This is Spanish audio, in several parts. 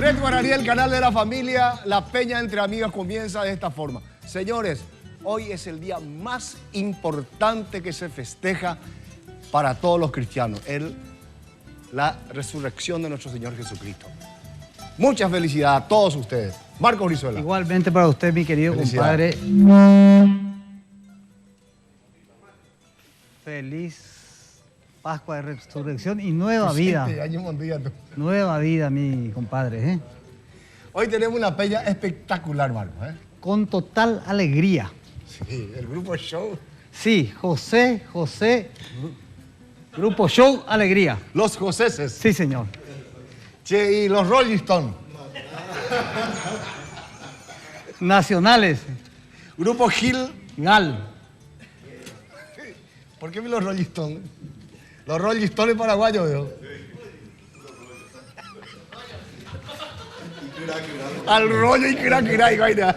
Red Guaraní, el canal de la familia, la peña entre amigos comienza de esta forma. Señores, hoy es el día más importante que se festeja para todos los cristianos, la resurrección de nuestro Señor Jesucristo. Muchas felicidades a todos ustedes. Marcos Brizuela. Igualmente para usted, mi querido compadre. Feliz Pascua de Resurrección y nueva vida. Nueva vida, mi compadre. Hoy tenemos una peña espectacular, Marcos. Con total alegría. Sí, el Grupo Show. Sí, José, Grupo Show Alegría. Los Joseses. Sí, señor. Che, y los Rolling Stones. Nacionales. Grupo Gil. Gal. ¿Por qué los Rolling Stones? Los Rolling Stones paraguayos, veo. Al rollo y quirá y vaina.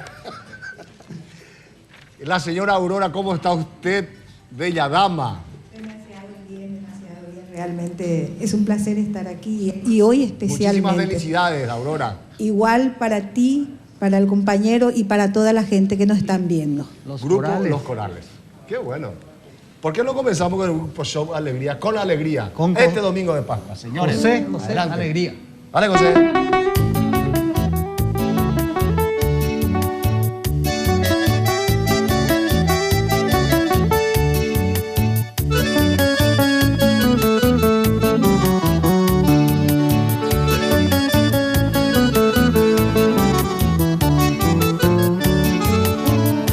La señora Aurora, ¿cómo está usted? Bella dama. Demasiado bien. Realmente es un placer estar aquí y hoy especialmente. Muchísimas felicidades, Aurora. Igual para ti, para el compañero y para toda la gente que nos están viendo. Los Corales. Qué bueno. ¿Por qué no comenzamos con el Grupo Show Alegría? Con alegría. Este domingo de Pascua, señores. José, Alegría. Dale, José.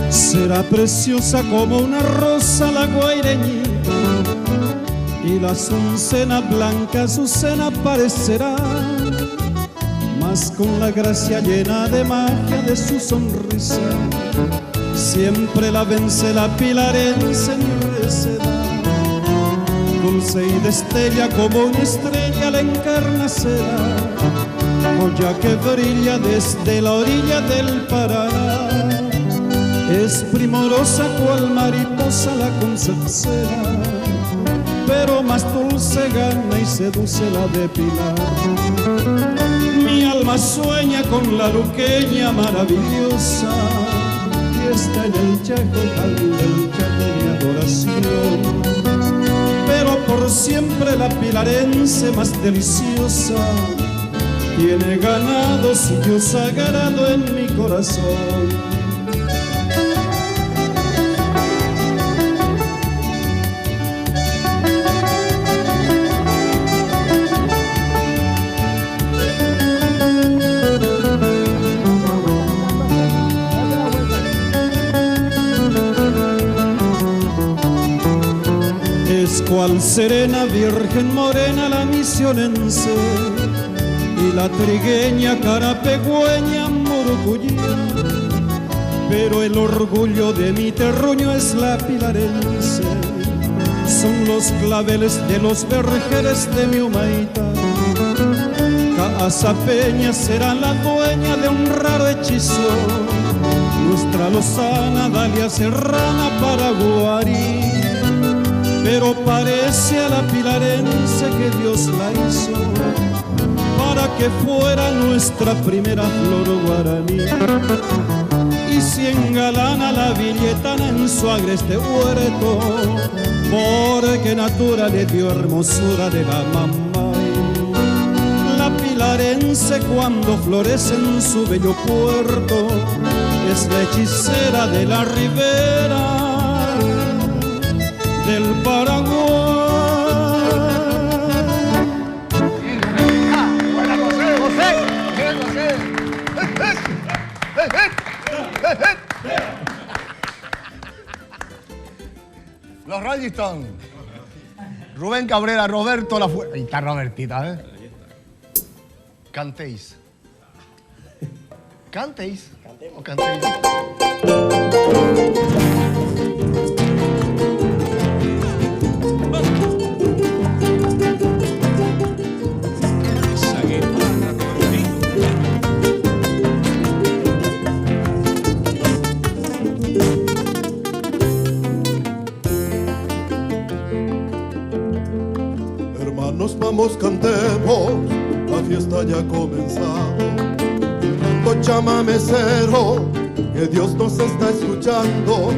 Será preciosa como una rosa la guaireñita, y la azucena blanca azucena parecerá, mas con la gracia llena de magia de su sonrisa, siempre la vence la pilarense mi recedad. Dulce y destella como una estrella la encarnacera, joya que brilla desde la orilla del Paraná. Es primorosa cual mariposa la concepcera, pero más dulce gana y seduce la de Pilar. Mi alma sueña con la luqueña maravillosa, y está en el Chaco, del Chaco mi adoración. Pero por siempre la pilarense más deliciosa tiene ganado sitio sagrado en mi corazón. Cual serena virgen morena la misionense, y la trigueña carapegüeña morocullía, pero el orgullo de mi terruño es la pilarense. Son los claveles de los vergeles de mi humaita. Casa Peña será la dueña de un raro hechizo, nuestra lozana Dalia Serrana Paraguarí. Pero parece a la pilarense que Dios la hizo para para que fuera nuestra primera flor guaraní. Y si engalana la villetana en su agreste huerto, porque natura le dio hermosura de la mamá. La pilarense cuando florece en su bello puerto es la hechicera de la ribera del Paraguay. ¡Buena José! ¡José! ¡Bien, José! Los Rolling Stones. Rubén Cabrera, Roberto La Fuente. Ahí está Robertita, ¿eh? Cantéis. ¿Cantéis? Cantemos. Cantéis. Hermanos, vamos, cantemos, la fiesta ya ha comenzado. Canto chamamecero, que Dios nos está escuchando.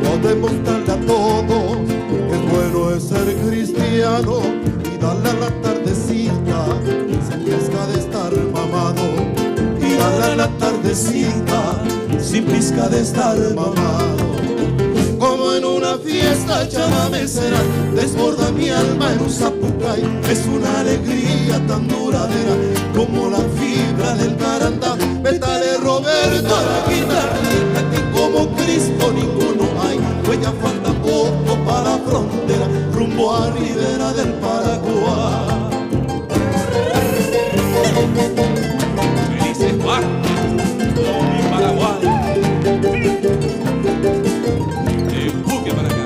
Vamos a demostrarle a todos que bueno es ser cristiano y darle a la tardecita sin pizca de estar mamado. Y darle a la tardecita sin pizca de estar mamado. Como en una fiesta chamamecera, desborda mi alma en un zapucay. Es una alegría tan duradera como la fibra del carandá. Métale Roberto a la guitarrita, que como Cristo ninguno hay. Pues ya falta poco para la frontera, rumbo a Ribera del Paraguay. Felices Juan, mi Paraguay. Empuje para acá.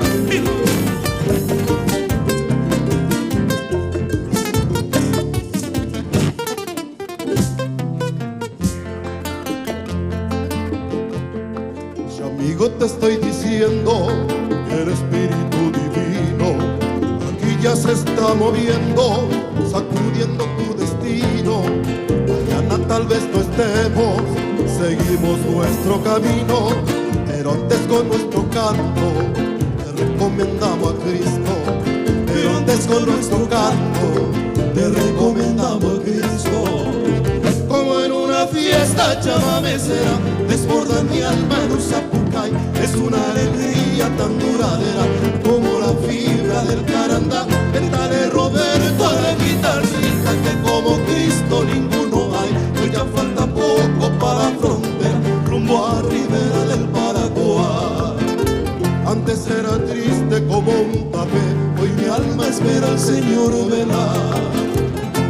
Si amigo te estoy diciendo que el Espíritu Divino aquí ya se está moviendo, sacudiendo tu destino. Mañana tal vez no estemos, seguimos nuestro camino, pero antes con nuestro canto te recomendamos a Cristo. Pero antes con nuestro canto te recomendamos a Cristo. Como en una fiesta chamamecera, desborda mi alma en un zapucay. Es una alegría tan duradera como la fibra del carandá. Métale Roberto a la guitarrita, que como Cristo ninguno hay. Pues ya falta poco para la frontera, rumbo a Ribera del Paraguay. Antes era triste como un papel, hoy mi alma espera al Señor velar.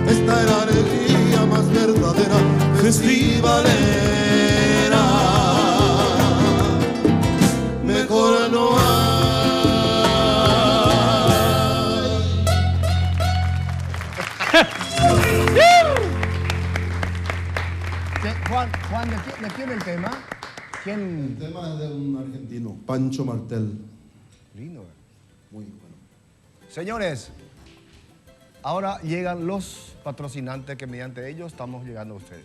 Esta era alegría más verdadera, festivalera. Mejor no hay. Juan, ¿de quién el tema? ¿Quién? El tema es de un argentino, Pancho Martel. Lindo. Muy bueno. Señores, ahora llegan los patrocinantes que mediante ellos estamos llegando a ustedes.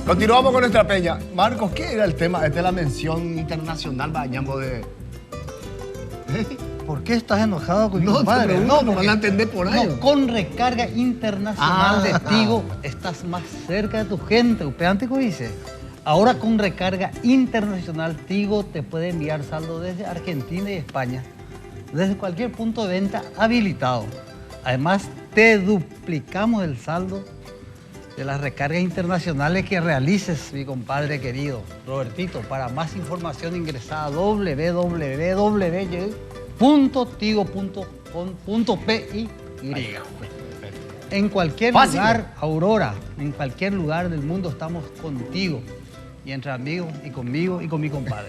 Continuamos con nuestra peña. Marcos, ¿qué era el tema? Esta es la mención internacional, bañamos de... ¿Por qué estás enojado con mi No, compadre? no van a entender por ahí. No, con recarga internacional de Tigo estás más cerca de tu gente. Upeántico dice. Ahora con recarga internacional Tigo te puede enviar saldo desde Argentina y España, desde cualquier punto de venta habilitado. Además, te duplicamos el saldo de las recargas internacionales que realices, mi compadre querido Robertito. Para más información ingresa a www.tigo.com.pi. En cualquier lugar, Aurora, en cualquier lugar del mundo estamos contigo. y entre amigos, y conmigo, y con mi compadre.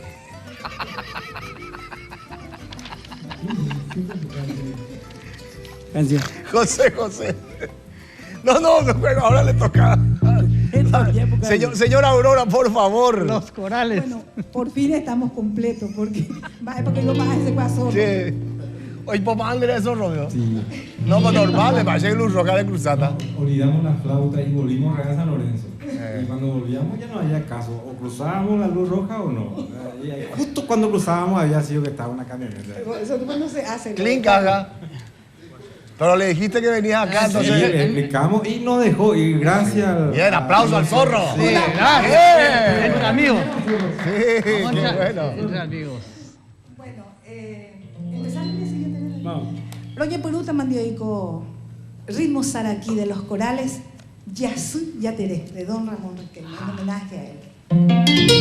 Canción. José. No, ahora le toca. Señora Aurora, por favor. Los corales. Bueno, por fin estamos completos, porque yo más ese guasón. Sí. Oye, papá Andrés, eso rollo. Sí. No, pues normal, me parece que Luz Roja de Cruzata. Olvidamos la flauta y volvimos a San Lorenzo. Y cuando volvíamos ya no había caso, o cruzábamos la luz roja o no. Justo cuando cruzábamos había sido que estaba una camioneta. Eso no se hace. Clean caga. Pero le dijiste que venías acá, Sí, entonces. le explicamos y nos dejó. Y gracias. Bien, aplauso al zorro. Sí, gracias. ¡Eh! Entre amigos. Sí, qué Vamos a- bueno. Entre amigos. Bueno, empezamos el siguiente. Vamos. Roger Peruta mandioico ritmo saraquí de los corales Yasu Yateré de Don Ramón Riquelme, en homenaje a él.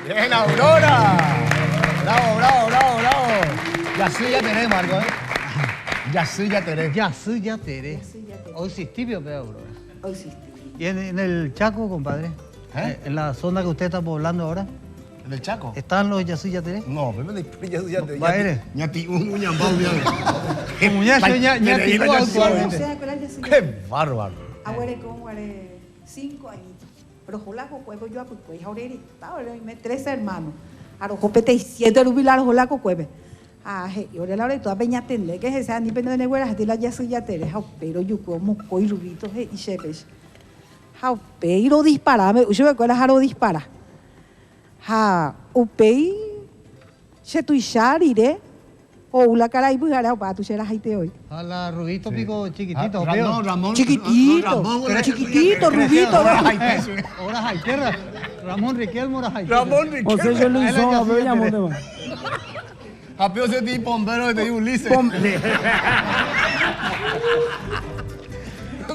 Bien, Aurora. Bravo. Yasu Yateré, Marco, ¿eh? Yasu Yateré. Yasu Yateré. Hoy sí, tibio, pero bro. Hoy sí. Y en el Chaco, compadre. En la zona que usted está poblando ahora, ¿En el Chaco? ¿están los Yasu Yateré? No, pero Yasu Yateré. Baile. Un ñambao, Un muñeco ñatigo actualmente. O sea, con la Yasu Qué bárbaro. Agüere con 5 añitos. Pero jolaco cuevo yo pues aureri. Ahora me 13 hermanos. Arojo pete 7 rubilar jolaco cueve. Ah, yo le hablé toda peña tende que se han ni pena de negueras de la Yasu Yateré. Pero yo como coi rubitos y chepes. Pero disparame, yo me acuerdo jaro dispara. Ha, upei, se tu iré, O la cara y bujara para tu serás ahí te hoy. A la Rubito pico chiquitito, Ramón, Ramón. Chiquitito, Ramón, pero chiquitito, Rubito. Ahora Jaiterra. Ramón Riquelme, ahora Jaiterra. Ramón Riquelme. O sea, yo lo hizo a ver, llamó de más. Apio se te bombero que te di Ulises.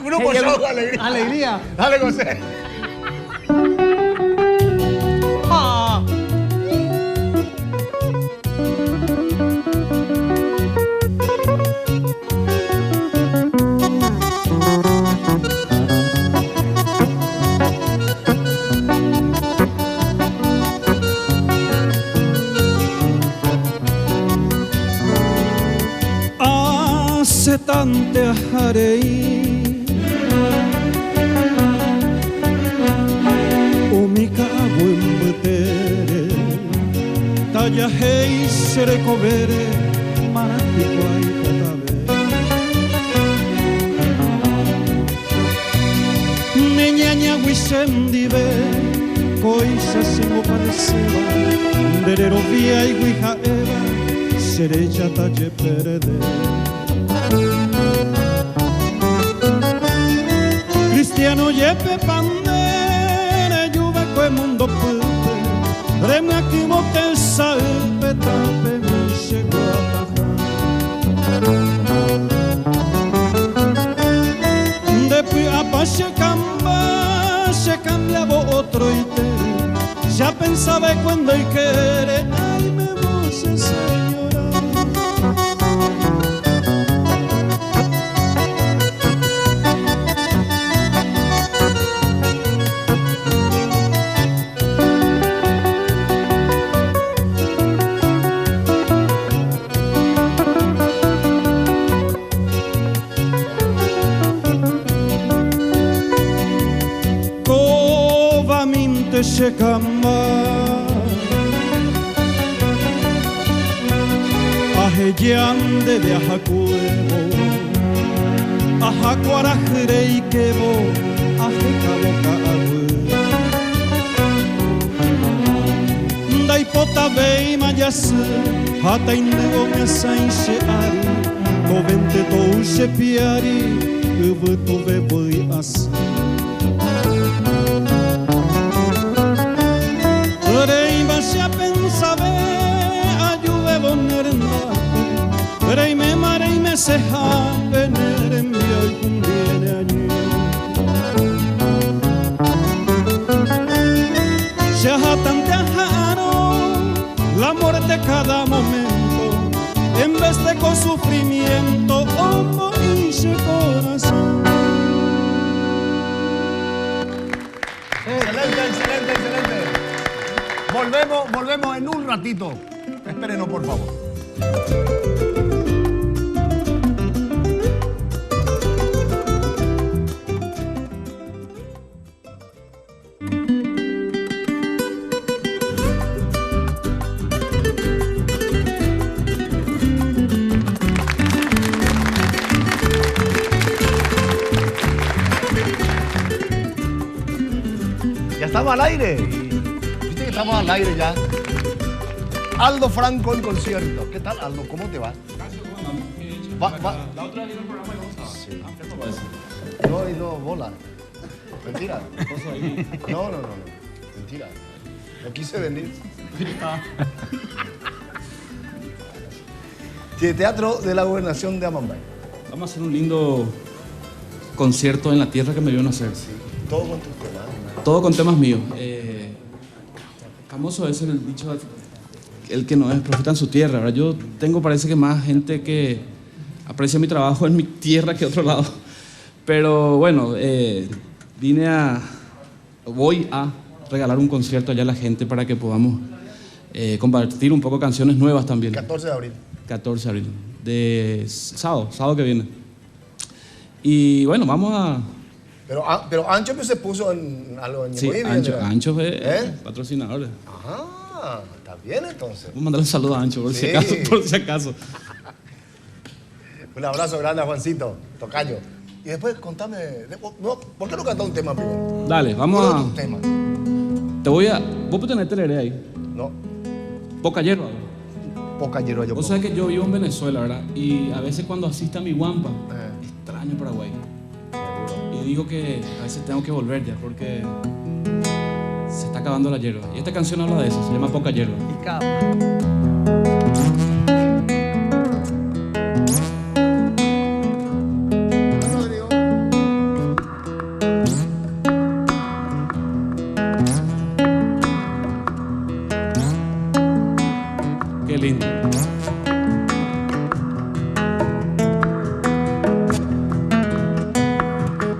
Grupo Show, alegría. Alegría. Dale, José. Ah. Hace tante harei o mi cabo en betere talla hei sere covere maratico ai potabe neñaña wisendibe coisa semo pareceba derero via i guija eva serecha talle perede Cristiano yepe pandere juve kue mundo pulte Reme aquí mote salpe tape me llegó a tajar Depuis apache camba se cambiaba otro itere Ya pensaba cuando y querer ay me vos señora se camba Ajeyande de ajacuevo Ajacuarajere y quebo Ajecaloca agüe Daipota vei mayase Hata indego me sainse ari Tovente touche piari Uvuto vevoi asi Reima se pensabe ayude bonernate Reime mare y me seja venere en mio y conviene allí Se ajatan de ajaro la muerte cada momento En vez de con sufrimiento como hice corazón Excelente, excelente, excelente. Volvemos en un ratito. Espérenos, por favor. Ya estamos al aire. Viste que estamos al aire ya. Aldo Franco en concierto. ¿Qué tal, Aldo? ¿Cómo te va? La otra vez en el programa y No he ido bola. Mentira. No. Mentira. No quise venir. Teatro de la Gobernación de Amambay. Vamos a hacer un lindo concierto en la tierra que me vio nacer. Todo con tus temas. Todo con temas míos. Famoso es el dicho, el que no es profeta en su tierra. ¿Verdad? Yo tengo, parece que más gente que aprecia mi trabajo en mi tierra que otro lado. Pero bueno, voy a regalar un concierto allá a la gente para que podamos compartir un poco canciones nuevas también. 14 de abril. 14 de abril, de sábado que viene. Y bueno, vamos a... Pero Ancho que se puso en algo en Sí, Ancho es patrocinador. Ajá, está bien entonces. Vamos a mandarle un saludo a Ancho por Sí. si acaso. Un abrazo grande a Juancito, tocayo. Y después contame, ¿por qué no cantás un tema primero? Dale, vamos Uno de a... tus temas. Vos tenés teleré ahí. No, Poca hierba. Poca hierba yo Vos como. sabés que yo vivo en Venezuela, ¿verdad? Y a veces cuando asisto a mi guampa, extraño Paraguay. Y digo que a veces tengo que volver ya porque se está acabando la hierba. Y esta canción habla de eso, se llama Poca hierba. Y cama. Qué lindo.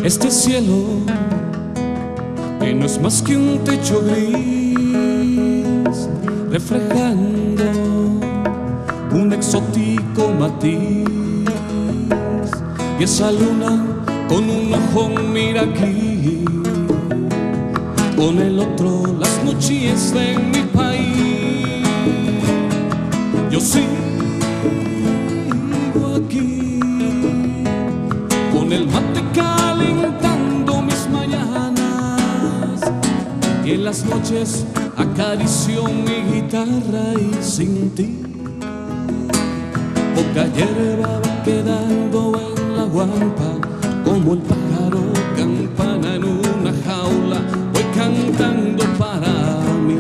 Este cielo que no es más que un techo gris, reflejando un exótico matiz, y esa luna con un ojo mira aquí, con el otro las noches de mi país. Yo sigo aquí con el mate calentando mis mañanas, y en las noches acaricio mi guitarra y sin ti poca hierba va quedando en la guampa, como el pájaro campana en una jaula, voy cantando para mí.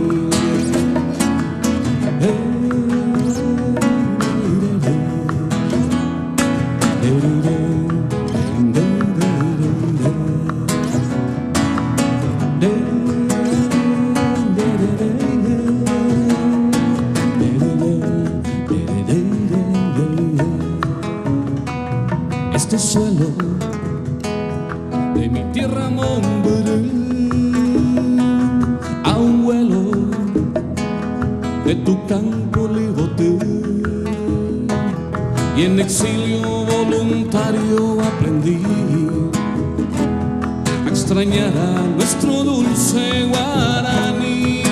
Este suelo de mi tierra Momberé, a un vuelo de tu campo ligoté, y en exilio voluntario aprendí a extrañar a nuestro dulce guaraní.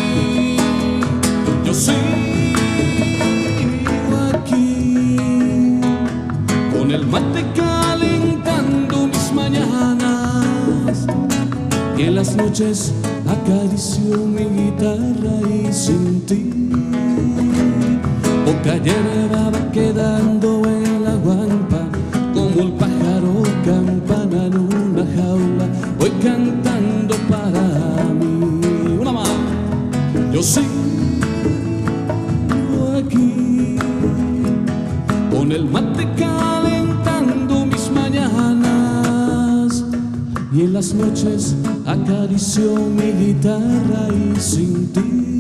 Yo sigo aquí con el mate calentando mis mañanas, y en las noches acaricio mi guitarra y sin ti poca hierba va quedando en la guampa, como el pájaro campana en una jaula, voy cantando para mí. Una más. Yo sigo aquí con el mate calentando mis mañanas, y en las noches acaricio mi guitarra y sin ti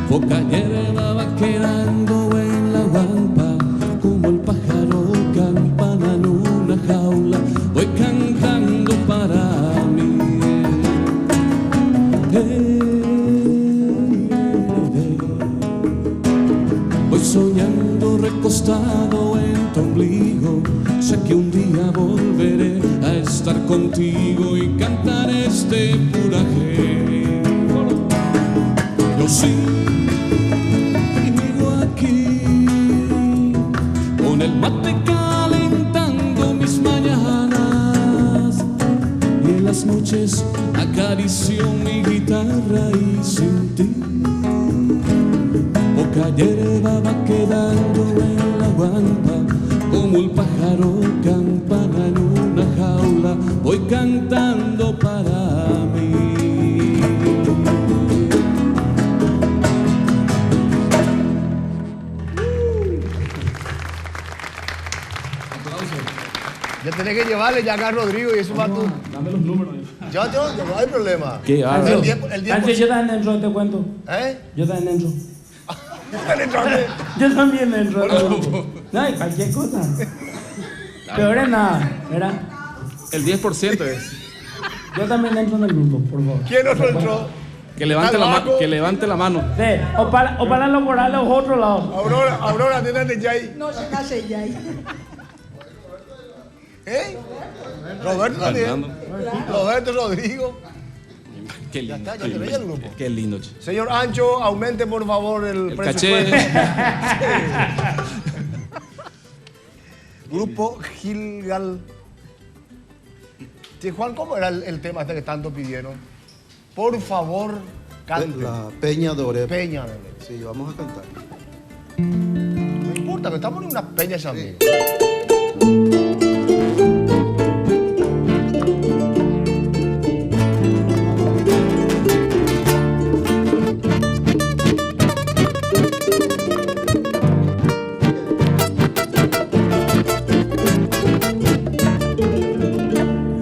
poca hierba va quedando en la guampa, como el pájaro campana en una jaula, voy cantando para mí. Voy soñando recostado en tu ombligo, sé que un día volveré a estar contigo y cantar este puraje. Yo sigo aquí con el mate calentando mis mañanas, y en las noches acaricio mi guitarra y sin ti poca hierba va quedando en la guampa, como el pájaro campana en una jaula, voy cantando para mí. Ya tenés que llevarle ya acá a Rodrigo y eso va tú. Dame los números. Yo no hay problema. ¿Qué? Antes yo también entro, te cuento. Yo también entro. Yo también entro. No, hay cualquier cosa. Peor es nada, ¿verdad? El 10% es. Yo también entro en el grupo, por favor. ¿Quién otro entró? Que levante la mano. Que levante la mano. Sí, o para los morales o otro lado. Aurora, atiéndete ya ahí. No, se calle ya ahí. Roberto también. Roberto, Rodrigo. Qué lindo. Ya está, ya te veía el grupo. Qué lindo, che. Señor Ancho, aumente por favor el caché. Grupo Gilgal. Sí, Juan, ¿cómo era el tema este que tanto pidieron? Por favor, cante. La Peña de Oreb. Peña de Oreb. Sí, vamos a cantar. que estamos en una peña, amigo.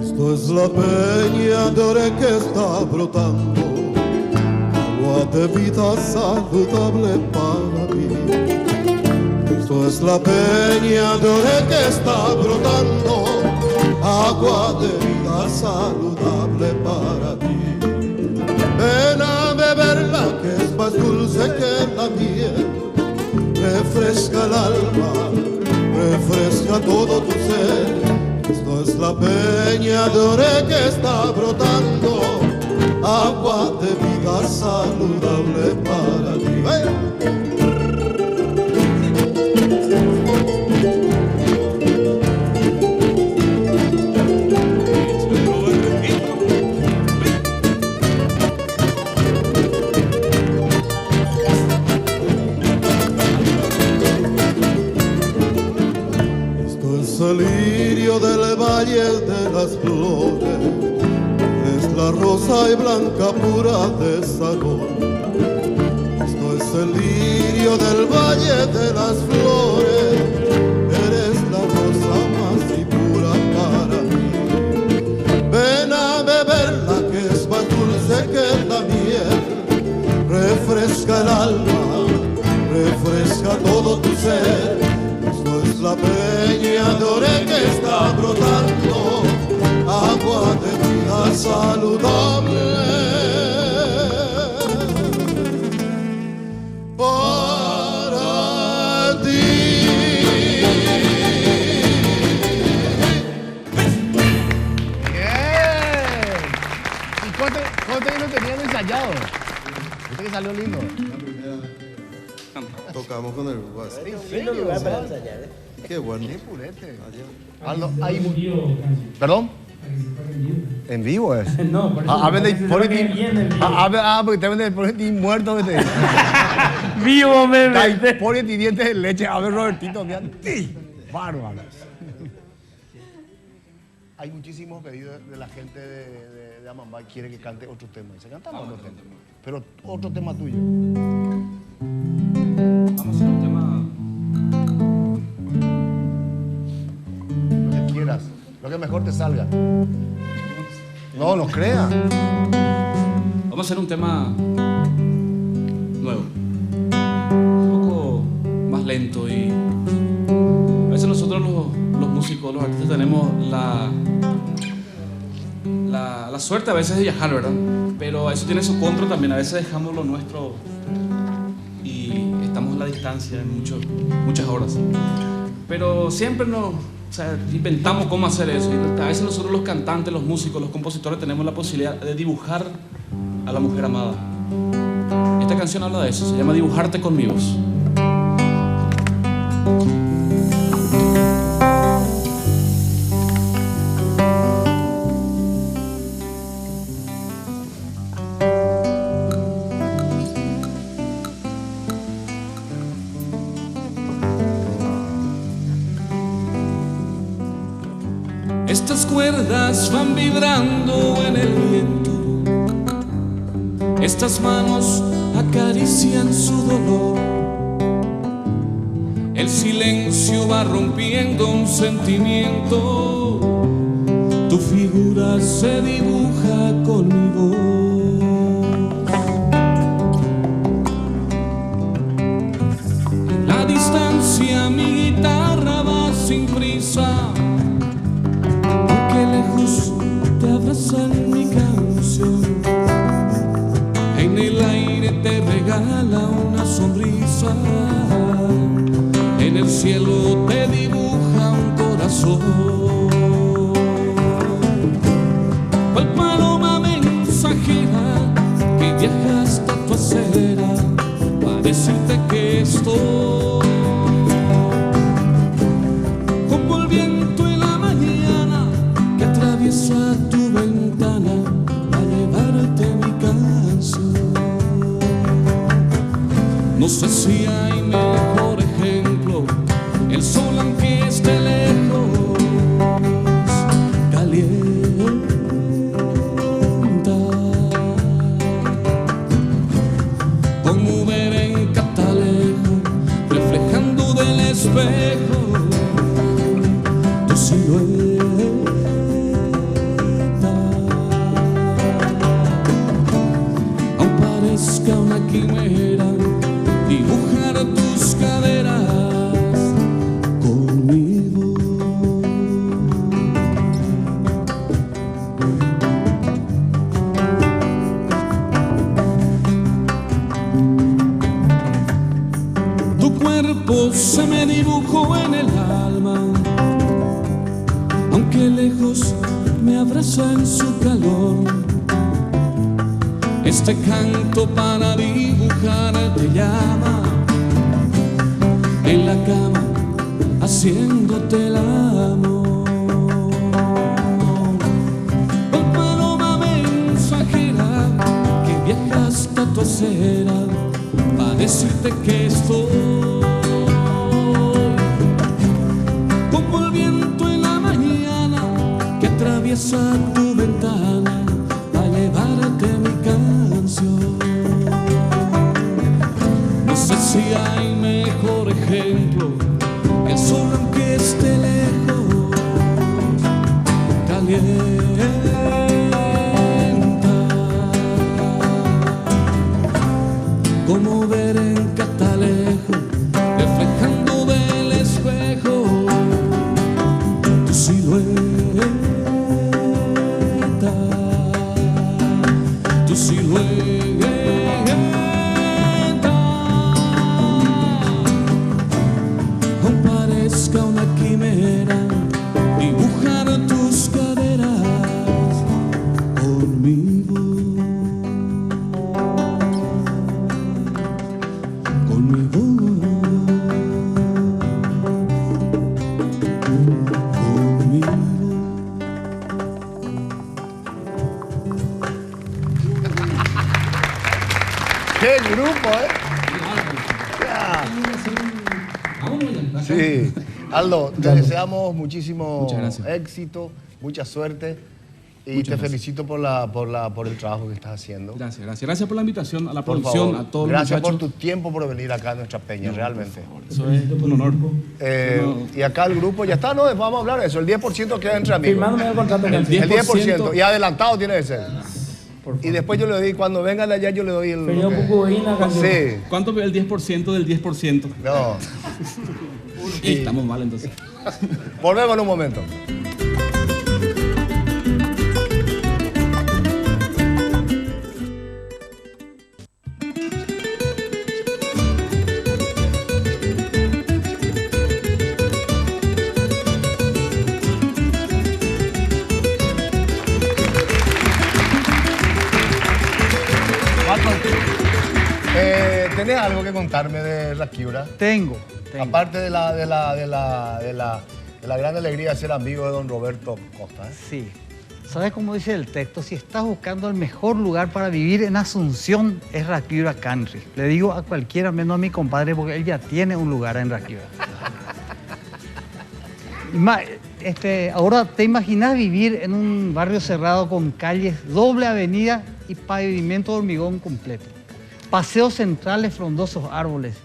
Esto es la peña de ore que está brotando, agua de vida saludable para mí. Esto es la peña de ore que está brotando, agua de vida saludable para ti. Ven a beberla que es más dulce que la miel, refresca el alma, refresca todo tu ser. Esto es la peña de ore que está brotando, agua de vida saludable para ti. ¡Ven! El lirio del valle de las flores es la rosa y blanca pura de Sagón. Esto es el lirio del valle de las flores, eres la rosa más y pura para mí. Ven a beberla que es más dulce que la miel, refresca el alma, refresca todo tu ser. La peña de ore que está brotando, agua de vida saludable para ti. Bien. ¿Y cuánto años lo tenían ensayado? ¿Viste que salió lindo? Tocamos con el grupo así. ¿En serio? Qué bueno. Qué purete. ¿Perdón? ¿En vivo es? No, por eso. Porque te venden el muerto. Vivo, me Ponen dientes de leche. A ver, Robertito, mira. Bárbaros. Hay muchísimos pedidos de la gente de Amambay. Quiere que cante otro tema. Se cantaba otro tema. Pero otro tema tuyo. Vamos a hacer un tema. Lo que quieras. Lo que mejor te salga. No, no creas. Vamos a hacer un tema nuevo. Un poco más lento y a veces nosotros los músicos, los artistas tenemos la suerte a veces de viajar, ¿verdad? Pero eso tiene su contra también. A veces dejamos lo nuestro y estamos en la distancia en muchas horas. Pero siempre inventamos cómo hacer eso. Y a veces nosotros los cantantes, los músicos, los compositores tenemos la posibilidad de dibujar a la mujer amada. Esta canción habla de eso, se llama Dibujarte con mi voz. Estas cuerdas van vibrando en el viento, estas manos acarician su dolor, el silencio va rompiendo un sentimiento, tu figura se dibuja con mi voz. En la distancia mi guitarra va sin prisa, lejos te abrazan mi canción, en el aire te regala una sonrisa, en el cielo te dibuja un corazón. Cual paloma mensajera que viaja hasta tu acera para decirte que estoy. A tu ventana a llevarte mi canción. No sé si hay mejor ejemplo luz se me dibujó en el alma, aunque lejos me abraza en su calor. Este canto para dibujar te llama en la cama, haciéndote el amor. Oh, paloma mensajera que viaja hasta tu acera para decirte que estoy como el viento en la mañana que atraviesa tu ventana a llevarte mi canción. No sé si hay mejor ejemplo, el sol aunque esté lejos calienta, como ver en catalejo reflejando del espejo tu silueta, tu silueta. Aun parezca una quimera dibujar tus caderas conmigo, conmigo, conmigo. ¡Qué grupo, Sí. Aldo, te deseamos muchísimo éxito, mucha suerte y te felicito por el trabajo que estás haciendo. Gracias, gracias. Gracias por la invitación a la Por producción, favor, a todos los gracias muchachos. por tu tiempo, por venir acá a nuestra peña, realmente. Eso es un honor. Y acá el grupo ya está, ¿no? Vamos a hablar de eso. El 10% queda entre amigos. Firmándome el contrato. El El 10%. Y adelantado tiene que ser. Y después yo le doy, cuando vengan de allá, yo le doy el... Pero yo poco oína, Sí. ¿Cuánto el 10% del 10%? No. Y estamos mal entonces. Volvemos en un momento. ¿Tenés algo que contarme de Raquiura? Tengo. Aparte de la gran alegría de ser amigo de don Roberto Costa. Sí. ¿Sabes cómo dice el texto? Si estás buscando el mejor lugar para vivir en Asunción, es Raquiura Country. Le digo a cualquiera, menos a mi compadre, porque él ya tiene un lugar en Raquiura. Ahora, ¿te imaginas vivir en un barrio cerrado con calles, doble avenida y pavimento de hormigón completo? Paseos centrales, frondosos árboles.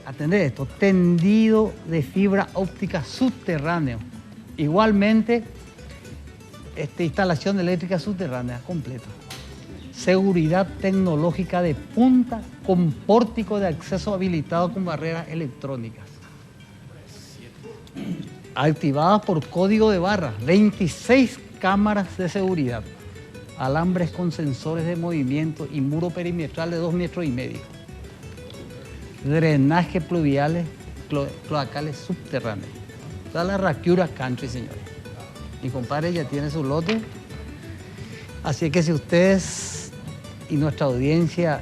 Atendé esto, tendido de fibra óptica subterráneo. Igualmente, instalación eléctrica subterránea completa. Seguridad tecnológica de punta con pórtico de acceso habilitado con barreras electrónicas. Activadas por código de barra. 26 cámaras de seguridad. Alambres con sensores de movimiento y muro perimetral de 2,5 metros. Drenaje pluviales, cloacales subterráneos. Está la Raquiura Country, señores. Mi compadre ya tiene su lote. Así que si ustedes y nuestra audiencia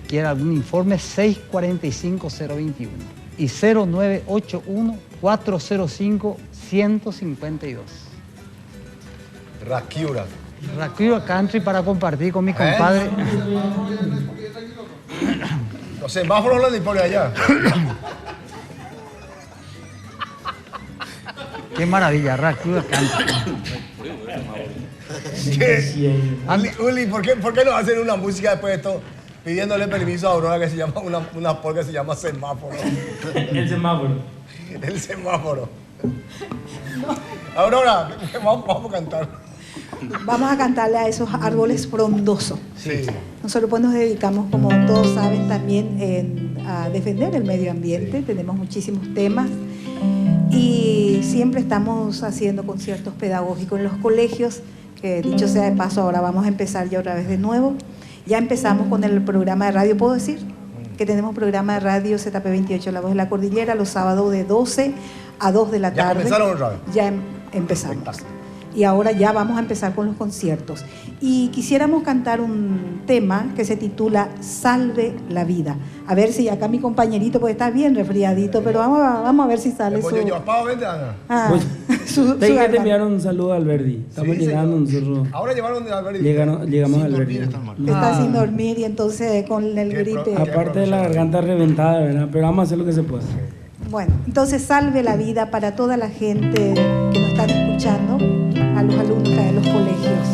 quieren algún informe, 645-021 y 0981-405-152. Raquiura. Raquiura Country para compartir con mi compadre. Los semáforos los disponen allá. Qué maravilla, Raquiura Country. Uli, ¿por qué no hacen una música después de esto pidiéndole permiso a Aurora que se llama una polka que se llama Semáforo? El semáforo. El semáforo. Aurora, vamos a cantar. Vamos a cantarle a esos árboles frondosos. Sí. Nosotros pues nos dedicamos, como todos saben, también a defender el medio ambiente. Sí. Tenemos muchísimos temas y siempre estamos haciendo conciertos pedagógicos en los colegios, que dicho sea de paso, ahora vamos a empezar ya otra vez de nuevo. Ya empezamos con el programa de radio, ¿puedo decir? que tenemos programa de radio ZP28, La Voz de la Cordillera, los sábados de 12 a 2 de la tarde. ¿Ya comenzaron otra vez? Ya empezamos. Y ahora ya vamos a empezar con los conciertos. Y quisiéramos cantar un tema que se titula Salve la Vida. A ver si acá mi compañerito, pues está bien resfriadito, pero vamos a ver si sale su... Tengo que te enviar un saludo a Alberdi. Estamos llegando nosotros. Ahora llevaron a Alberdi. Llegamos a Alberdi. Está sin dormir y entonces con el gripe. Aparte de la garganta reventada, ¿verdad? Pero vamos a hacer lo que se pueda. Bueno, entonces salve la vida para toda la gente que nos están escuchando, a los alumnos de los colegios.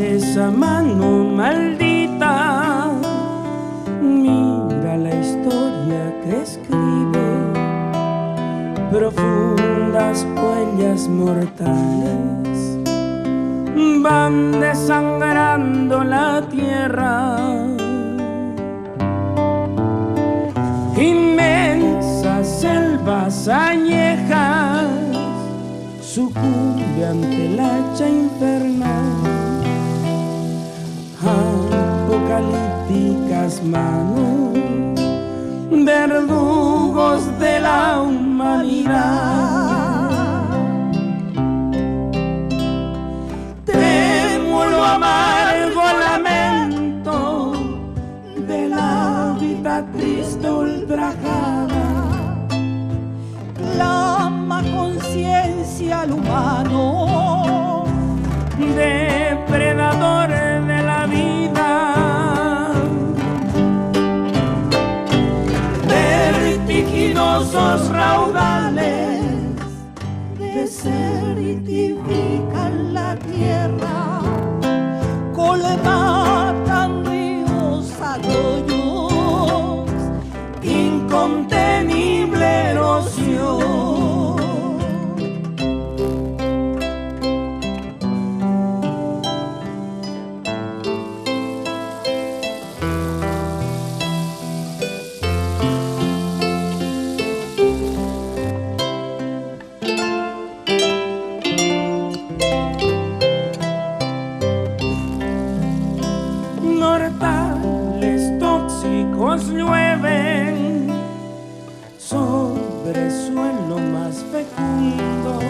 Esa mano maldita, mira la historia que escribe, profundas huellas mortales van desangrando la tierra. Inmensas selvas añejas sucumbe ante el hacha infernal. Apocalípticas manos, verdugos de la humanidad. Trémulo amargo lamento de la vida triste ultrajada, clama conciencia al humano, depredador de la vida. Vertiginosos raudales desertifican la tierra, colmatan ríos, arroyos, incontenible erosión. Llueven sobre suelo más fecundo,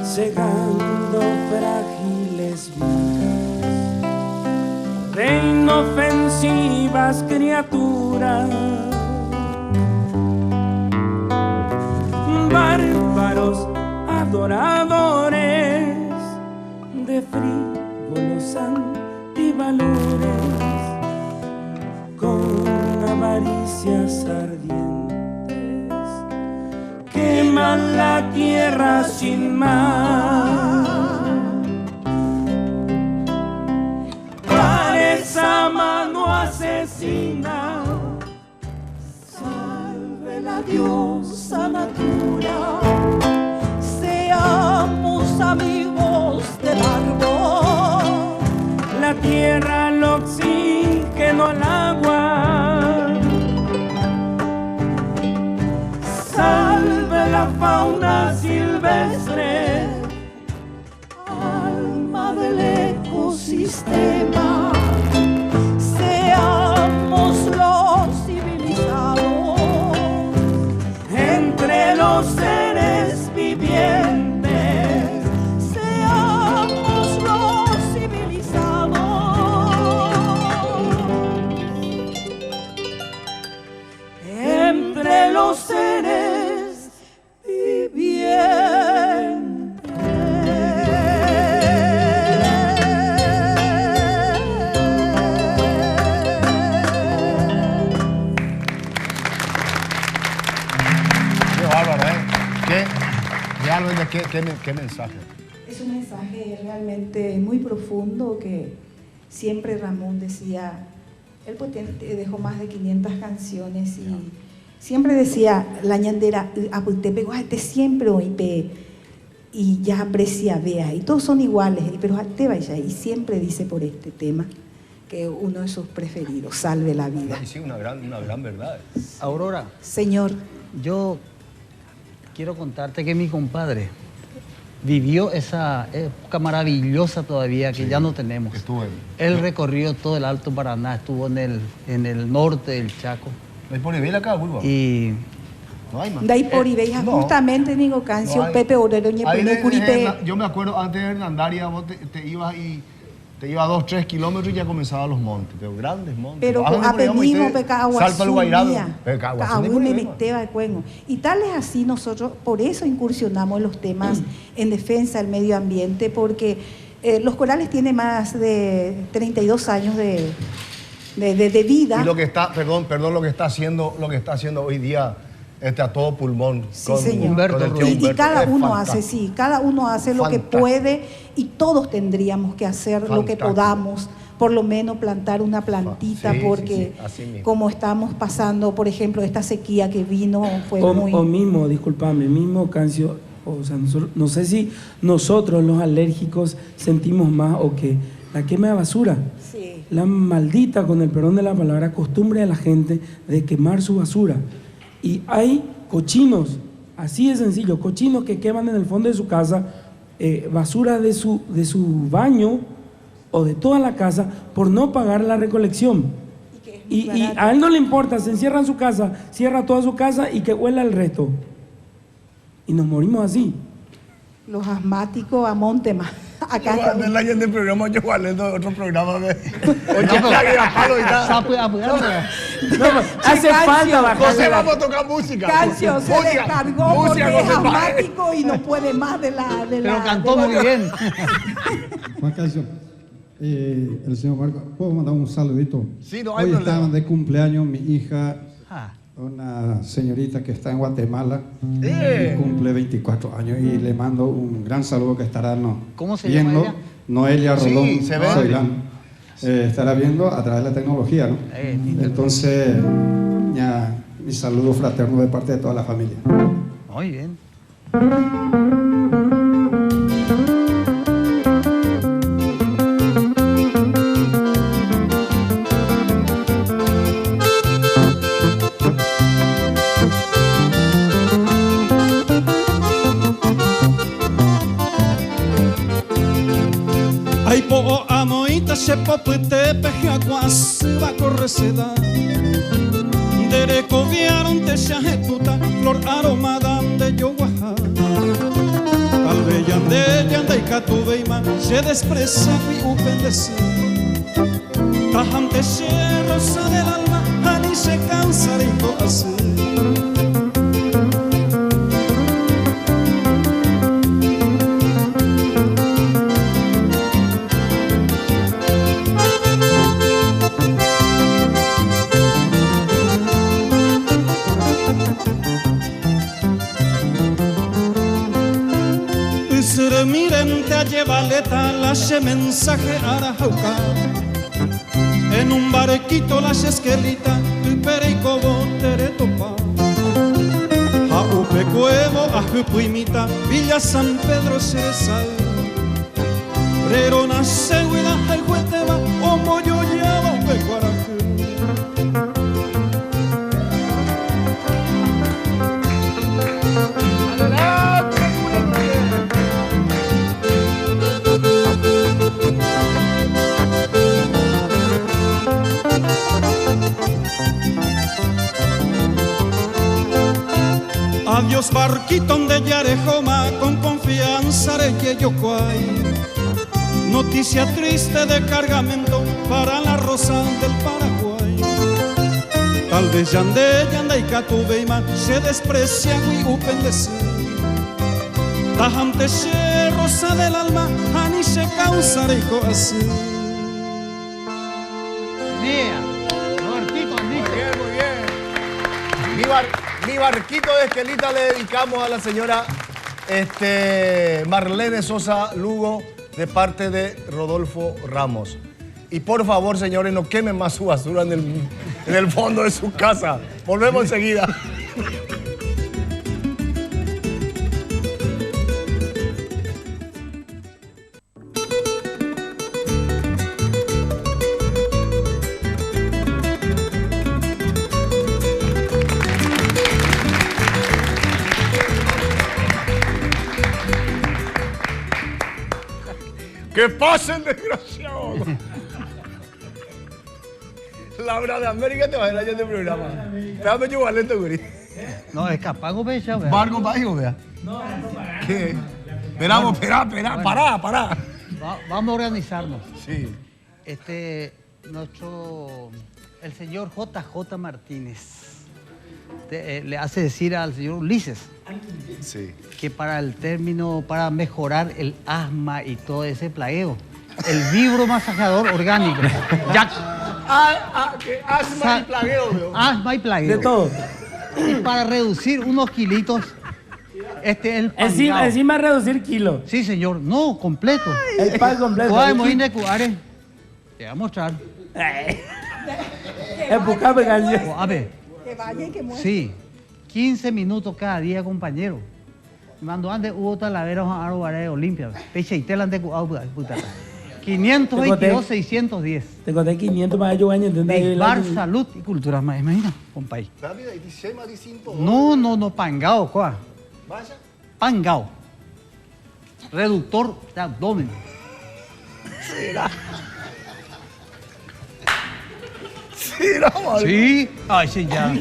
cegando frágiles vidas de inofensivas criaturas. Bárbaros adoradores de frívolos antivalores, con avaricias ardientes queman la tierra sin mar. Para esa mano asesina, salve la diosa natura. Seamos amigos del árbol, la tierra, el oxígeno, el agua. Salve la fauna silvestre, alma del ecosistema. Seamos los civilizados entre los seres vivientes. Seamos los civilizados entre los seres vivientes. Qué bárbaro, ¿eh? ¿Qué mensaje? Es un mensaje realmente muy profundo que siempre Ramón decía. Él dejó más de 500 canciones siempre decía la ñandera, te pego este siempre y ya aprecia, vea, y todos son iguales, pero te vaya, y siempre dice por este tema que uno de sus preferidos, salve la vida. Sí, una gran verdad. Aurora. Señor. Yo quiero contarte que mi compadre vivió esa época maravillosa todavía que ya no tenemos. Él recorrió todo el Alto Paraná, estuvo en el norte del Chaco. ¿De por Ibeja acá, Bulba? Y no hay más. De ahí por Ibeja, justamente digo cancio, no Pepe Orero, Curipe. Yo me acuerdo antes de Hernandaria, vos te ibas y te iba 2-3 kilómetros y ya comenzaban los montes, pero grandes montes. Pero aprenimos Salto al Guairado. Y tal es así, nosotros por eso incursionamos en los temas en defensa del medio ambiente, porque los corales tienen más de 32 años de vida. Y lo que está, perdón, lo que está haciendo hoy día a todo pulmón. Sí, señor. Y cada uno hace, cada uno hace lo que puede y todos tendríamos que hacer lo que podamos, por lo menos plantar una plantita, porque como estamos pasando, por ejemplo, esta sequía que vino fue muy... O mismo, discúlpame, mismo Cancio, o sea, no sé si nosotros los alérgicos sentimos más o que la quema de basura. Sí. La maldita, con el perdón de la palabra, costumbre de la gente de quemar su basura. Y hay cochinos, así de sencillo, cochinos que queman en el fondo de su casa basura de su baño o de toda la casa por no pagar la recolección. Y a él no le importa, se encierra en su casa, cierra toda su casa y que huela el resto. Y nos morimos así. Los asmáticos a monte más. Acá está el año del programa, yo igual otro programa. Hace falta bajar. José, vamos a tocar música. Cancio se descargó porque es asmático y no puede más de la... Pero cantó muy bien. Juan Cancio, el señor Marco, ¿puedo mandar un saludito? Sí, no hay Hoy problema. estaban de cumpleaños mi hija, una señorita que está en Guatemala, y cumple 24 años y le mando un gran saludo que estará ¿Cómo se viendo. llama ella? Noelia Rolón. Sí, se ve. Estará viendo a través de la tecnología, ¿no? Entonces, ya, mi saludo fraterno de parte de toda la familia. Muy bien. Ay po amoita se popete pejakwa suba correseda Dere coviaron te se ejecuta flor aromada de yoguaja Tal vez yanda y catuveima se desprecia y upendece Tajante se rosa del alma ani se cansa de hacer Miren te llevaleta la mensaje arajauca en un barquito la esquelita tu perico botere topa a upe cuevo a jupuimita Villa San Pedro Ceresal Rerona seguida al jueteba o moyo lleva upe guarajú Adiós barquito de Yarejoma con confianza de que yo cuay. Noticia triste de cargamento para la rosa del Paraguay. Tal vez yanda y catuveima se desprecia y upendece. Tajante se rosa del alma ani se causa de así. Mía, Robertito, Muy bien. Mi barquito de Esquelita le dedicamos a la señora Marlene Sosa Lugo de parte de Rodolfo Ramos. Y por favor, señores, no quemen más su basura en el fondo de su casa. Volvemos enseguida. ¡Que pase el desgraciado! La verdad de América te va a ir allá de programa. Déjame yo valento, güey. No, es capaz de pecha, vea. Barco para hijo, vea. ¿Qué? Esperamos, pará. Vamos a organizarnos. Sí. El señor JJ Martínez le hace decir al señor Ulises Sí. que para mejorar el asma y todo ese plagueo, el vibromasajador orgánico. Que asma y plagueo, veo. Asma y plagueo. De todo. Y para reducir unos kilitos, el pangao. Encima reducir kilos. Sí, señor. No, completo. El pan completo. Podemos ir a Cuare. Te voy a mostrar. Es buscar canción. A ver. Que vaya y que muera. Sí. 15 minutos cada día, compañero. Mando antes hubo talaveros a Arbaré Olimpia. Peche y tela ante puta. 522, 610. Te conté 500 para yo años. Bar, salud y cultura. Imagina, compay. No, pangao, coa. Vaya. Pangao. Reductor de abdomen. Sí. Ay, sí, ya.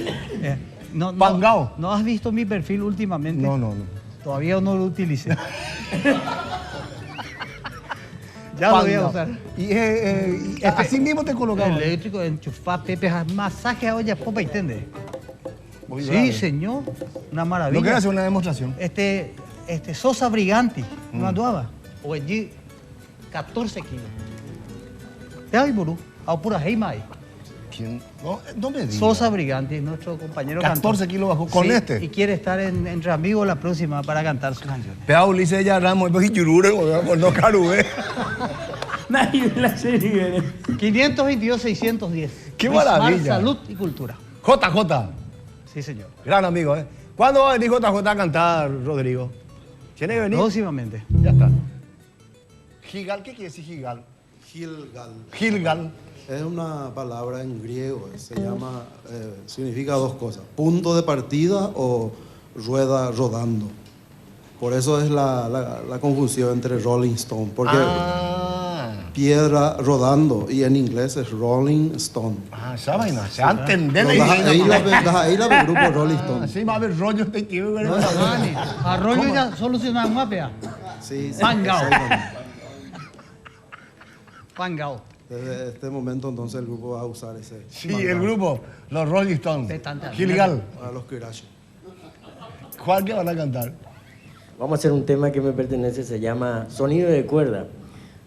Pangao. ¿No has visto mi perfil últimamente? No. Todavía no lo utilicé. Ya lo voy a usar. Y así mismo te colocamos. Eléctrico, enchufar, pepe, masaje a olla, popa, ¿entiendes? Muy Sí, grave. señor. Una No maravilla. quieres hacer una demostración. Sosa Briganti, ¿no andaba? O allí, 14 kilos. Te hay, burú. A pura heima ahí. ¿Quién? No me digas. Sosa Briganti, nuestro compañero 14 cantor. kilos bajó con Sí, este. Y quiere estar entre amigos la próxima para cantar sus canciones. Pea Ulises ya Ramos, y Yurure, no carube. Nadie la serie. 522, 610. ¡Qué Luis Mar, maravilla! Salud y cultura. JJ, Sí, señor. gran amigo, ¿eh? ¿Cuándo va a venir JJ a cantar, Rodrigo? ¿Tiene que venir? Próximamente. Ya está. Gigal, ¿qué quiere decir Gigal? Gilgal. Gilgal. Es una palabra en griego, significa dos cosas, punto de partida o rueda rodando. Por eso es la confusión entre Rolling Stone, porque piedra rodando y en inglés es Rolling Stone. Esa vaina, se va a entender. Ahí la del grupo Rolling Stone. Sí, va a haber rollos de que Arroyo ya solucionado más, vea. Sí, Pangao. exactamente. Pangao. Desde este momento entonces el grupo va a usar ese. Sí, el grupo, los Rolling Stones. Petante. Gilgal. Para los Kirash. ¿Cuál que van a cantar? Vamos a hacer un tema que me pertenece, se llama Sonido de Cuerda.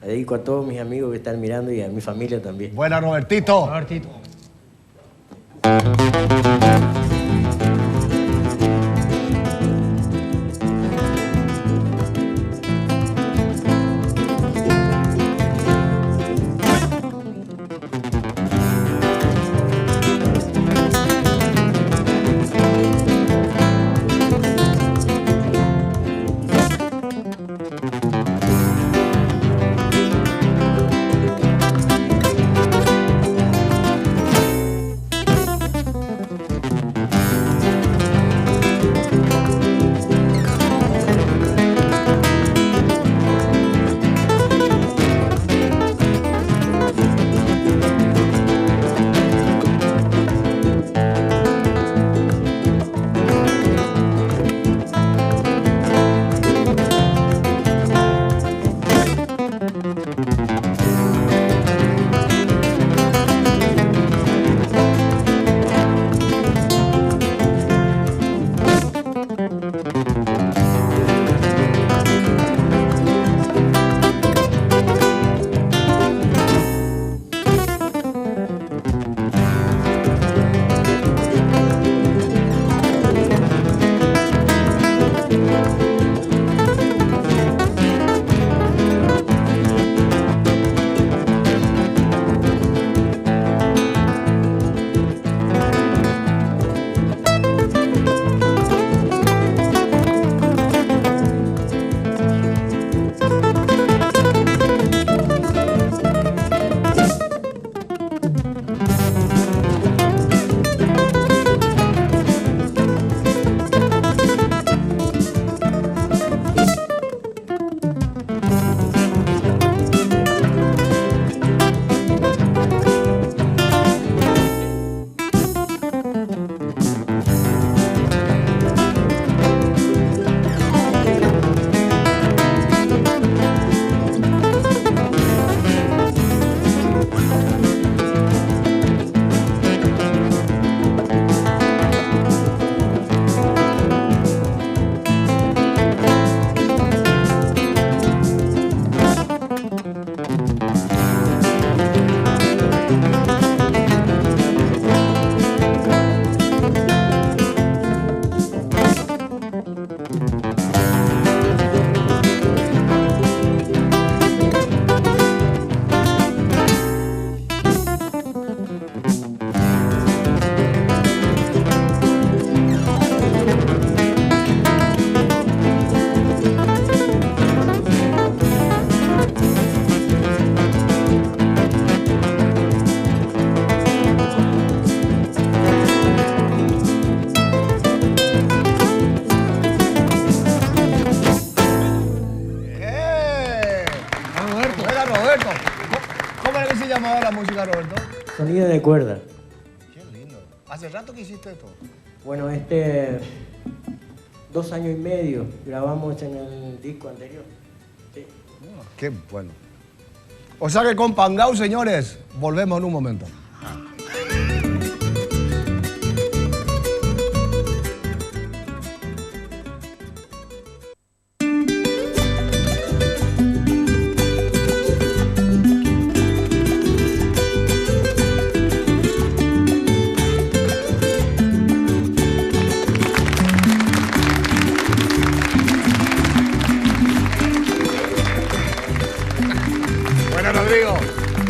Le dedico a todos mis amigos que están mirando y a mi familia también. Buena, Robertito. Robertito. la música, Roberto? Sonido de cuerda. Qué lindo. ¿Hace rato que hiciste esto? Bueno, 2 años y medio grabamos en el disco anterior. Sí. Qué bueno. O sea que con Pangao, señores, volvemos en un momento.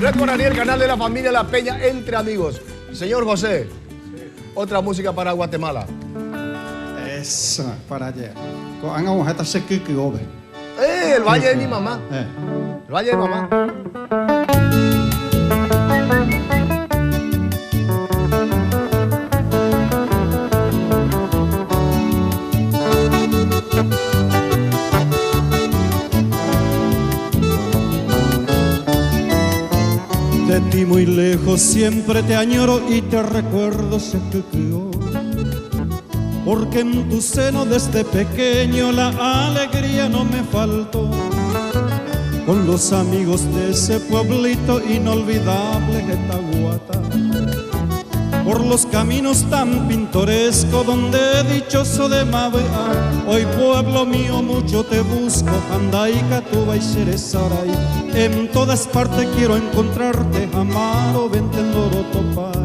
Recordaría el canal de la familia La Peña Entre Amigos. Señor José, otra música para Guatemala. Esa, para allá. Hagamos esta sequía. El Valle de mi mamá. El Valle de mamá. De ti muy lejos siempre te añoro y te recuerdo sequía. Porque en tu seno desde pequeño la alegría no me faltó. Con los amigos de ese pueblito inolvidable Getaguata, por los caminos tan pintorescos donde dichoso de Mabea, hoy pueblo mío mucho te busco, Anday, Catuba y Xerezaray. En todas partes quiero encontrarte, Amaro, Ventendoro, Topay.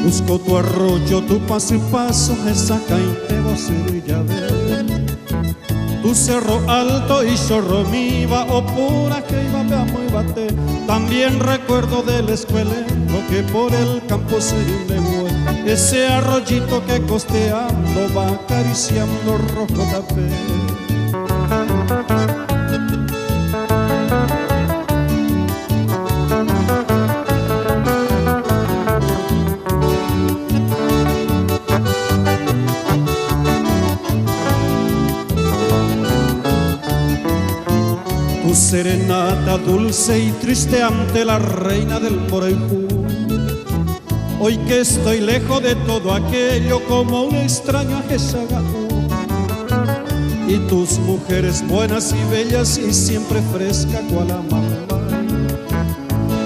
Busco tu arroyo, tu paso y paso, esa cainte bocilla de tu cerro alto y chorro mi va o pura que iba a muy bate. También recuerdo del escuelero que por el campo se llegó, ese arroyito que costeando va acariciando rojo tapé. Serenata dulce y triste ante la reina del Morejú. Hoy que estoy lejos de todo aquello como un extraño a Jesagaú. Y tus mujeres buenas y bellas y siempre fresca cual la mamá,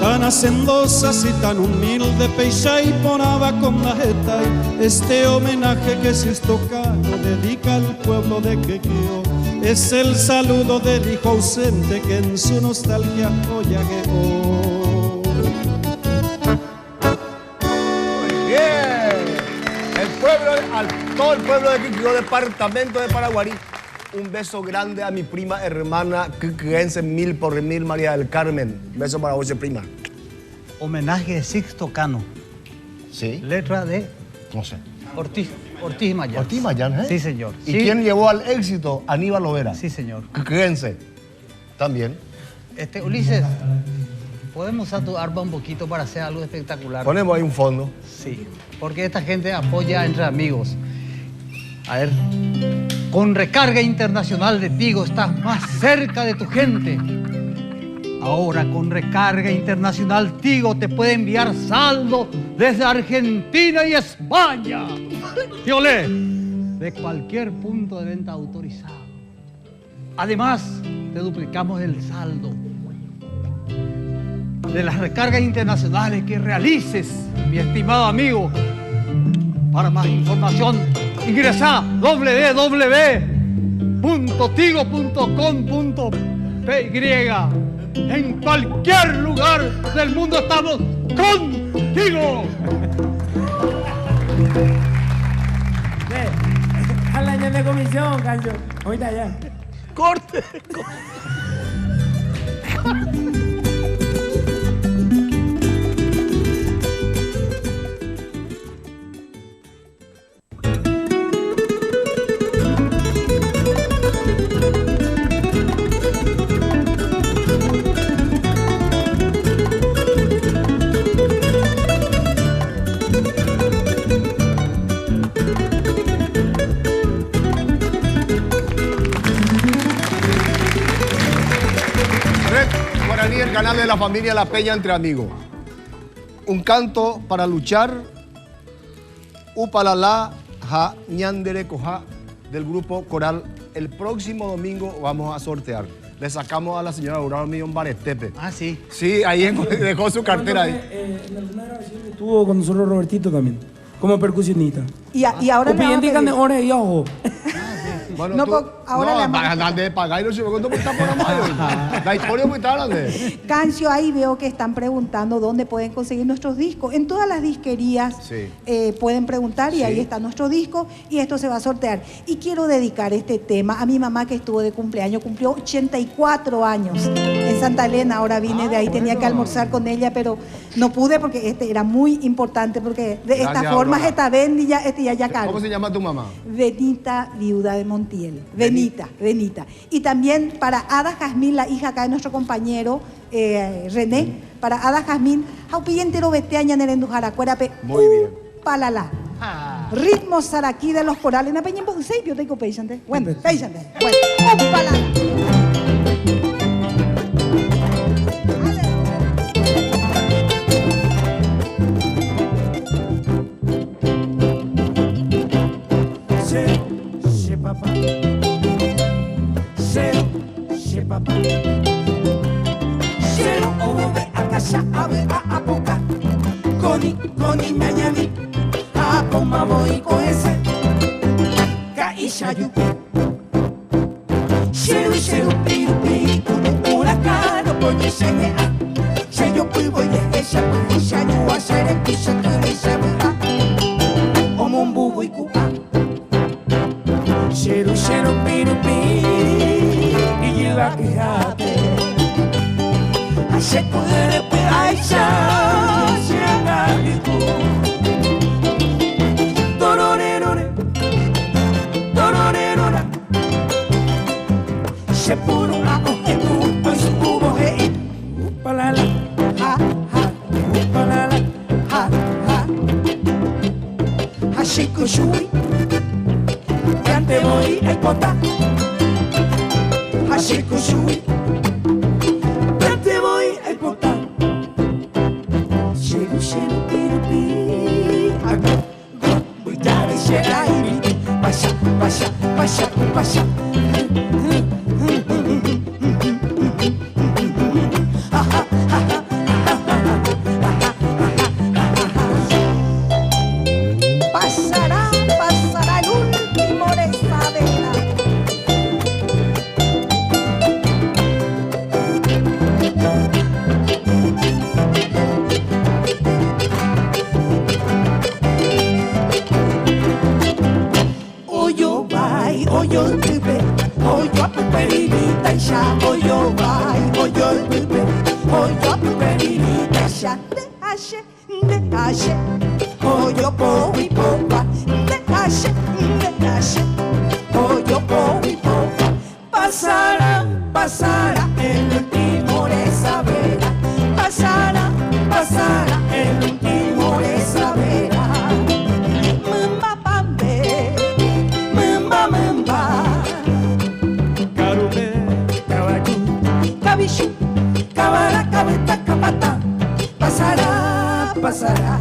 tan hacendosas y tan humilde, peixa y ponaba con la jeta. Este homenaje que Sistocano dedica al pueblo de Quequeo es el saludo del hijo ausente que en su nostalgia hoy agueó. Muy bien. Todo el pueblo de Quequeo, departamento de Paraguarí. Un beso grande a mi prima hermana quequeense mil por mil, María del Carmen. Beso para vos, prima. Homenaje de Sixto Cano. Sí. Letra de No sé. Ortiz Mayán. Ortiz Mayán, ¿eh? Sí, señor. ¿Y sí. quién llevó al éxito? Aníbal Lovera. Sí, señor. Quequeense. También. Ulises, ¿podemos usar tu arpa un poquito para hacer algo espectacular? Ponemos ahí un fondo. Sí, porque esta gente apoya Entre Amigos. A ver, con recarga internacional de Tigo estás más cerca de tu gente. Ahora con recarga internacional Tigo te puede enviar saldo desde Argentina y España. Y olé, de cualquier punto de venta autorizado. Además, te duplicamos el saldo de las recargas internacionales que realices, mi estimado amigo. Para más información, ingresa www.tigo.com.py. En cualquier lugar del mundo estamos contigo. Al año de comisión, Cancho. Ahorita ya. Corte. de la familia La Peña Entre Amigos. Un canto para luchar. Upalala ja ñandere koja del grupo coral. El próximo domingo vamos a sortear. Le sacamos a la señora Aurora Millón Barestepe. Ah, sí. Sí, ahí dejó su cartera ahí. En alguna grabación estuvo con nosotros Robertito también, como percusionista. Y ahora le vamos a pedir. Ore y ojo. Bueno, No, tú, ahora no, le vamos a- para de pagar y no se ve cuánto está por amayo. La historia es muy grande. Cancio, ahí veo que están preguntando dónde pueden conseguir nuestros discos. En todas las disquerías Sí. pueden preguntar y Sí. ahí está nuestro disco y esto se va a sortear. Y quiero dedicar este tema a mi mamá que estuvo de cumpleaños, cumplió 84 años en Santa Elena. Ahora vine de ahí, tenía que almorzar con ella, pero no pude porque este era muy importante porque de esta Gracias, forma Aurora. esta Bendy ya caro. ¿Cómo se llama tu mamá? Benita, viuda de Montiel. Benita. Y también para Ada Jazmín, la hija acá de nuestro compañero René, para Ada Jazmín, Jaupillentero Beteaña Nerendujara, Cuerape, Muy bien. Palala. Ritmo Saraquí de los corales. Na peña en serio, te digo, peixante. Bueno, peixante. Bueno, Palala. Papa. Shero ove akasha ave a apoka. Koni mañani. Apo mavoi koese. Kaisha yupi. Shero pirupi. Urakano poni shengea. Sheyo pivo ye esha pisha yuwa shere pisha kure shabura. Omumbu ikupa. Shero pirupi. Iyuwa kihate. Ashe kudere pe aisha. Shengaliku. Tororerore. Tororerora. Shepuru ako eku. Oisukubo hei. Upalala. Ha ha. Upalala. Ha ha. Hashiko shui. Te voy a contar. Hashiko shui. Ya te voy a contar. Shiro pirupi. Agro, voy a decir ahí. Pasha. Pasará el último de esta vela. Oyo vai, oyo tupe, oyo apuperita isha, oyo vai, oyo tupe, oyo apuperita isha, de ashe, oyo po y popa, de ashe, oyo po y popa. Pasará el último de esa vela, pasará el último de esa vela. Karube, kawaku, kabishu, kabara, kabeta, kabata. Pasará,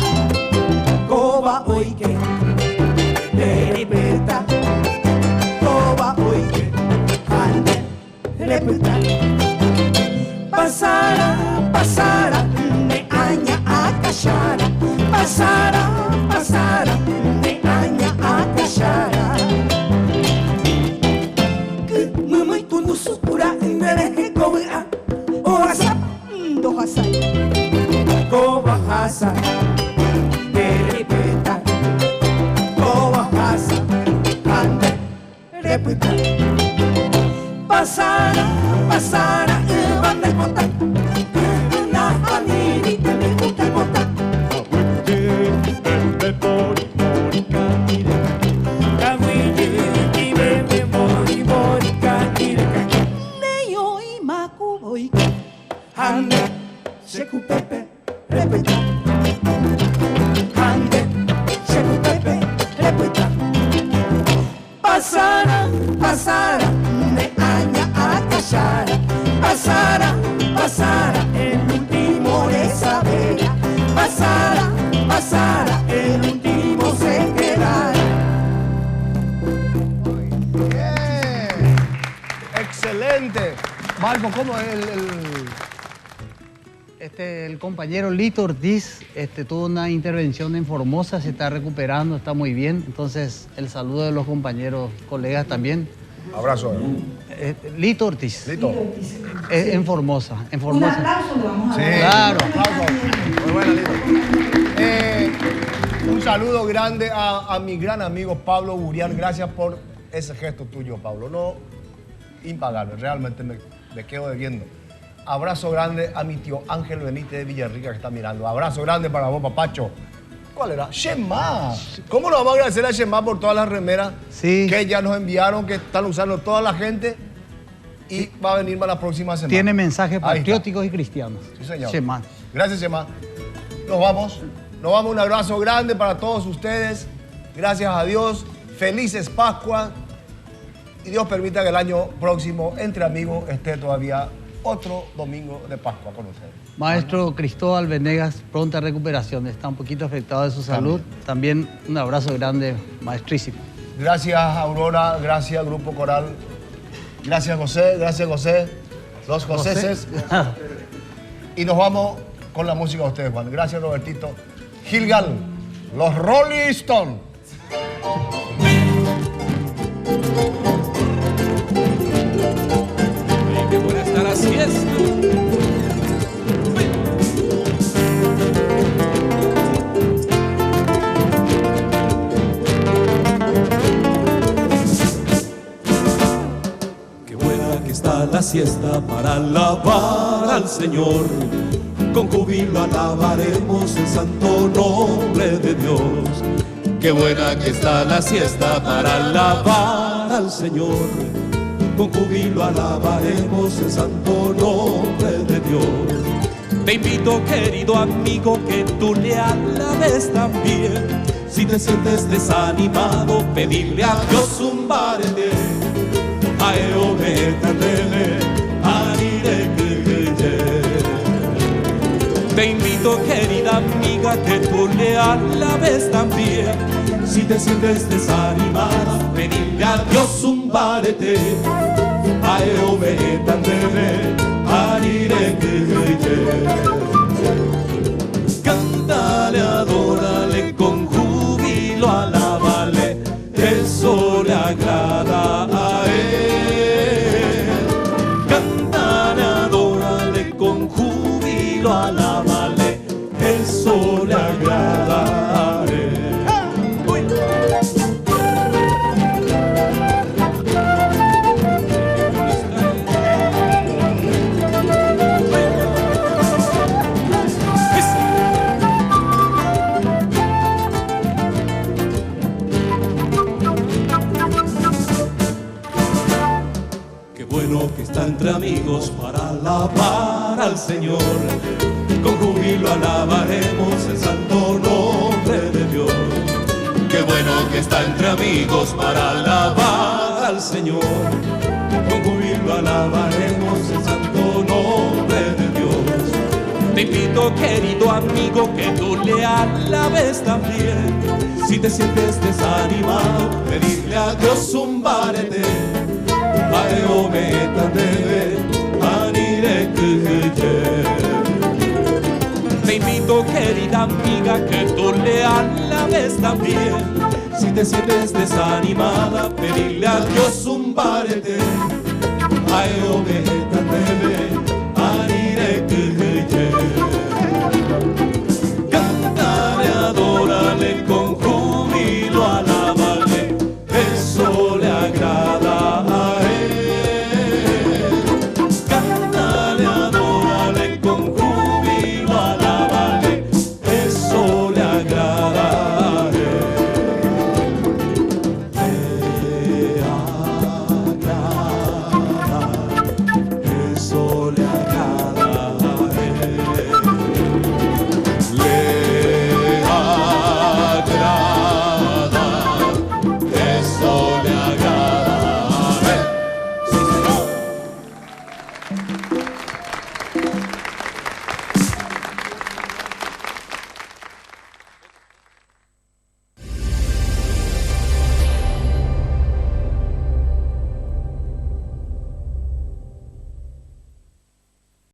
koba oike, repeta, koba oike, ande, repeta. Pasará, de aña a cachara, pasará, de aña a cachara. Mamãe, tu no supura, nerehe koa, oasa, dohasai, koa hasa, repeta, koa hasa, ande, repeta. Pasará, van a botar, na anita, me gusta botar. Ande, sheku pepe, repeta. Ande, sheku pepe, repeta. Pasará, de aña a cachara. Pasará, el ¿Cómo es El compañero Lito Ortiz tuvo una intervención en Formosa, se está recuperando, está muy bien. Entonces, el saludo de los compañeros, colegas también. Abrazo. Lito Ortiz. Lito. En Formosa. Un aplauso le vamos a dar. Sí, Claro. un aplauso. Muy buena, Lito. Un saludo grande a mi gran amigo Pablo Burián. Gracias por ese gesto tuyo, Pablo. No, impagable. Realmente me quedo debiendo. Abrazo grande a mi tío Ángel Benítez de Villarrica que está mirando. Abrazo grande para vos, papacho. ¿Cuál era? Shema. ¿Cómo nos vamos a agradecer a Shema por todas las remeras que ya nos enviaron, que están usando toda la gente? Y va a venir para la próxima semana. Tiene mensajes patrióticos y cristianos. Sí, señor. Shema. Gracias, Shema. Nos vamos. Nos vamos. Un abrazo grande para todos ustedes. Gracias a Dios. Felices Pascuas. Y Dios permita que el año próximo, Entre Amigos, esté todavía otro domingo de Pascua con ustedes. Maestro Cristóbal Venegas, pronta recuperación. Está un poquito afectado de su salud. También un abrazo grande, maestrísimo. Gracias, Aurora. Gracias, Grupo Coral. Gracias, José. Gracias, José. Los Joséses. Y nos vamos con la música de ustedes, Juan. Gracias, Robertito. Gilgal, los Rolling Stones. Qué buena está la siesta. Qué buena que está la siesta para alabar al Señor. Con júbilo alabaremos el santo nombre de Dios. Qué buena que está la siesta para alabar al Señor. Con júbilo alabaremos el santo nombre de Dios. Te invito, querido amigo, que tú le alabes también. Si te sientes desanimado, pedirle a Dios un barete. Te invito, querida amiga, que tú le alabes también. Si te sientes desanimada, pedirle a Dios un barete. Cántale, adórale con júbilo, alábale, eso le agrada a él. Cántale, adórale con júbilo, alábale, eso le agrada a él. Que está entre amigos para alabar al Señor. Con júbilo alabaremos el santo nombre de Dios. Qué bueno que está entre amigos para alabar al Señor. Con júbilo alabaremos el santo nombre de Dios. Te invito, querido amigo, que tú le alabes también. Si te sientes desanimado, pedirle a Dios un barete. Te invito, querida amiga, que tú le alabes también. Si te sientes desanimada, pedirle a Dios un barete. Ay,